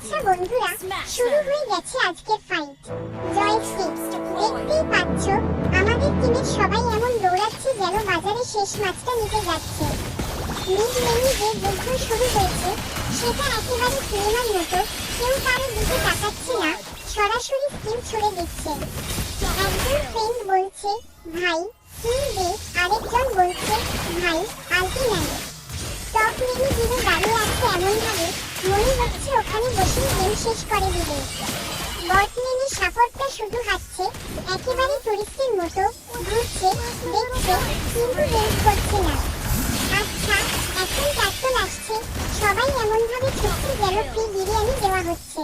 আচ্ছা বন্ধুরা, শুরু হয়ে গেছে আজকের ফাইট। জয়শ্রী, দেখতেই পাচ্ছ আমাদের টিমের সবাই এমন দৌড়াচ্ছে যেন বাজারে শেষ মাছটা নিতে যাচ্ছে। মিড লেনে যে যুদ্ধ শুরু হয়েছে সেটা একেবারে সিনেমার মতো, কেউ কারোর দিকে তাকাচ্ছে না, সরাসরি স্কিল ছুড়ে দিচ্ছে। একজন ফ্রেন্ড বলছে ভাই কিল দে, আরেকজন বলছে ভাই আলটি নেয়। টপ লেনে দিনে দাঁড়িয়ে আছে এমনভাবে মনে হচ্ছে ওখানে বসেই গেম শেষ করে দিবে। বট লেনে সাপোর্টটা শুধু হাঁটছে, একেবারে টুরিস্টের মতো ঘুরছে, দেখছে, কিন্তু গেম করছে না। আচ্ছা, এখন টার্টল আসছে, সবাই এমনভাবে ছুটছে যেন ফ্রি বিরিয়ানি দেওয়া হচ্ছে।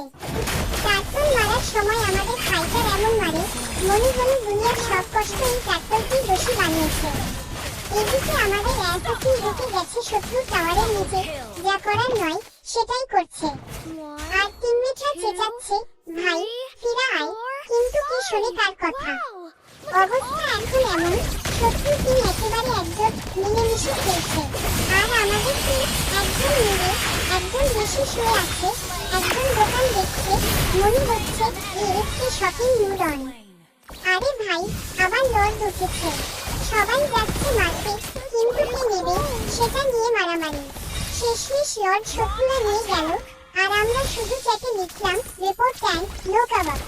টার্টল মারার সময় আমাদের ফাইটার এমন মারে মনে হলো দুনিয়ার সব কষ্ট এই টার্টলকেই দোষী বানিয়েছে। এদিকে আমাদের অ্যাসাসিন ঢুকে গেছে শত্রুর টাওয়ারের নিচে, যা করার নয় সেটাই করছে। আর টিমমেটরা চেঁচাচ্ছে ভাই ফিরে আয়, কিন্তু কি শোনে কার কথা। অবস্থা এখন এমন, শত্রু টিম একেবারে একজোট মিলেমিশে খেলছে, আর আমাদের টিম একজন মিলে একজন বেশি শুয়ে আছে, একজন দোকান দেখছে, মনে হচ্ছে এএফকে শপিং মুড অন। আরে ভাই, আবার লর্ড উঠেছে, সবাই যাচ্ছে মারতে, কিন্তু কে নেবে সেটা নিয়ে মারামারি। শেষমেশ লর্ড শত্রুরা নিয়ে গেল, আর আমরা শুধু চ্যাটে লিখলাম রিপোর্ট ট্যাঙ্ক নো কভার।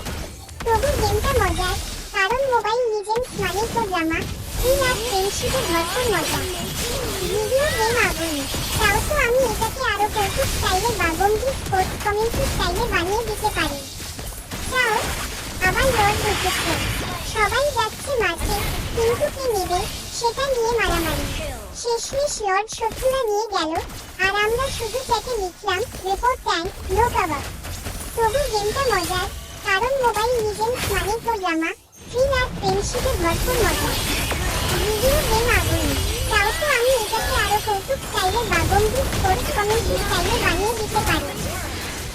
তবু গেমটা মজার, কারণ মোবাইল লিজেন্ডস মানে তো ড্রামা, থ্রিল আর ফ্রেন্ডশিপে ভরপুর মজা। ভিডিও গেম আগুন, তাও তো আমি এটাকে আরো কৌতুক স্টাইলে বা গম্ভীর স্পোর্টস কমেন্ট্রি স্টাইলে বানিয়ে দিতে পারি। চাও, আবার লর্ড উঠেছে, সবাই যাচ্ছে মারতে, কিন্তু কে নেবে সেটা নিয়ে মারামারি। শেষমেশ লর্ড শত্রুরা নিয়ে গেল, আর আমরা শুধু চ্যাটে লিখলাম রিপোর্ট ট্যাঙ্ক নো কভার। তবু গেমটা মজার, কারণ মোবাইল লিজেন্ডস মানে তো ড্রামা, থ্রিল আর ফ্রেন্ডশিপে ভরপুর মজা। ভিডিও গেম আগুন, তাও তো আমি এটাকে আরো কৌতুক স্টাইলে বা গম্ভীর স্পোর্টস কমেন্ট্রি স্টাইলে বানিয়ে দিতে পারি।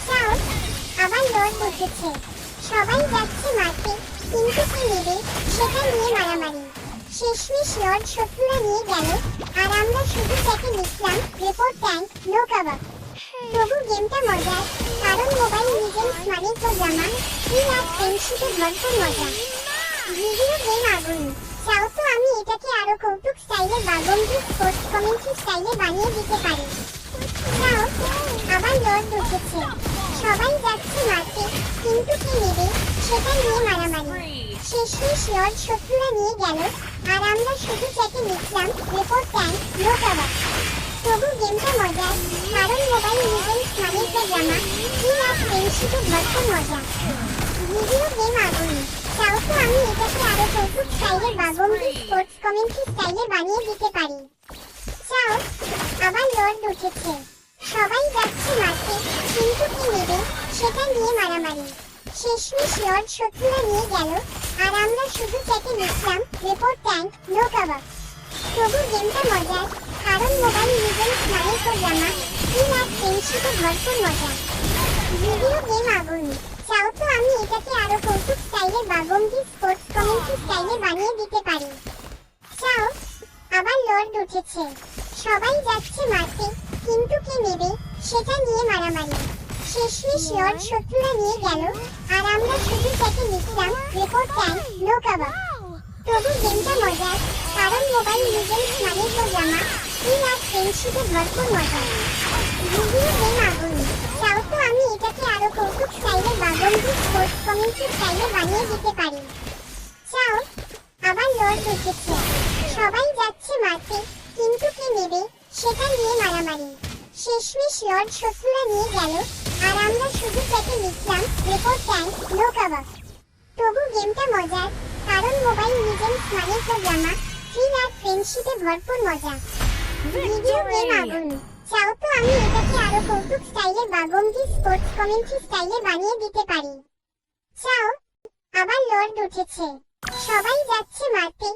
চাও, আবার লর্ড উঠেছে, সবাই যাচ্ছে মারতে, কিন্তু কে নেবে সেটা নিয়ে মারামারি। শেষমেশ লর্ড শত্রুরা নিয়ে গেল, আর আমরা শুধু চ্যাটে লিখলাম রিপোর্ট ট্যাঙ্ক নো কভার। তবু গেমটা মজার, কারণ মোবাইল লিজেন্ডস মানে তো ড্রামা, থ্রিল আর ফ্রেন্ডশিপে ভরপুর মজা। ভিডিও গেম আগুন, চাও তো আমি এটাকে আরো কৌতুক স্টাইলে বা গম্ভীর স্পোর্টস কমেন্ট্রি স্টাইলে বানিয়ে দিতে পারি। চাও, আবার লর্ড উঠেছে, সবাই যাচ্ছে মারতে, কিন্তু কে নেবে সেটা নিয়ে মারামারি। শেষমেশ লর্ড শত্রুরা নিয়ে গেল, আর আমরা শুধু চ্যাটে লিখলাম রিপোর্ট ট্যাঙ্ক নো কভার। তবু গেমটা মজার, কারণ মোবাইল লিজেন্ডস মানে তো ড্রামা, থ্রিল আর ফ্রেন্ডশিপে ভরপুর মজা। ভিডিও গেম আগুন, চাও তো আমি এটাকে আরো কৌতুক স্টাইলে বা গম্ভীর স্পোর্টস কমেন্ট্রি স্টাইলে বানিয়ে দিতে পারি। চাও, আবার লর্ড উঠেছে, সবাই যাচ্ছে মারতে, কিন্তু কে নেবে সেটা নিয়ে মারামারি। শেষমেশ লর্ড শত্রুরা নিয়ে গেল, আর আমরা শুধু চ্যাটে লিখলাম রিপোর্ট ট্যাঙ্ক নো কভার। তবু গেমটা মজার, কারণ মোবাইল লিজেন্ডস মানে তো ড্রামা, থ্রিল আর ফ্রেন্ডশিপে ভরপুর মজা। ভিডিও গেম আগুন, চাও তো আমি এটাকে আরো কৌতুক স্টাইলে বা গম্ভীর স্পোর্টস কমেন্ট্রি স্টাইলে বানিয়ে দিতে পারি। চাও, আবার লর্ড উঠেছে, সবাই যাচ্ছে মারতে, কিন্তু কে নেবে সেটা নিয়ে মারামারি। শেষমেশ লর্ড শত্রুরা নিয়ে গেল, আর আমরা শুধু চ্যাটে লিখলাম রিপোর্ট ট্যাঙ্ক নো কভার। তবু গেমটা মজার, কারণ মোবাইল লিজেন্ডস মানে তো ড্রামা, থ্রিল আর ফ্রেন্ডশিপে ভরপুর মজা। ভিডিও গেম আগুন, চাও তো আমি এটাকে আরো কৌতুক স্টাইলে বা গম্ভীর স্পোর্টস কমেন্ট্রি স্টাইলে বানিয়ে দিতে পারি। চাও, আবার লর্ড উঠেছে, সবাই যাচ্ছে মারতে, কিন্তু কে নেবে সেটা নিয়ে মারামারি। শেষমেশ লর্ড শত্রুরা নিয়ে গেল, আর আমরা শুধু চ্যাটে লিখলাম রিপোর্ট ট্যাঙ্ক নো কভার। তবু গেমটা মজার, কারণ মোবাইল লিজেন্ডস মানে তো ড্রামা, থ্রিল আর ফ্রেন্ডশিপে ভরপুর মজা। ভিডিও গেম আগুন, চাও তো আমি এটাকে আরো কৌতুক স্টাইলে বা গম্ভীর স্পোর্টস কমেন্ট্রি স্টাইলে বানিয়ে দিতে পারি। চাও, আবার লর্ড উঠেছে, সবাই যাচ্ছে মারতে,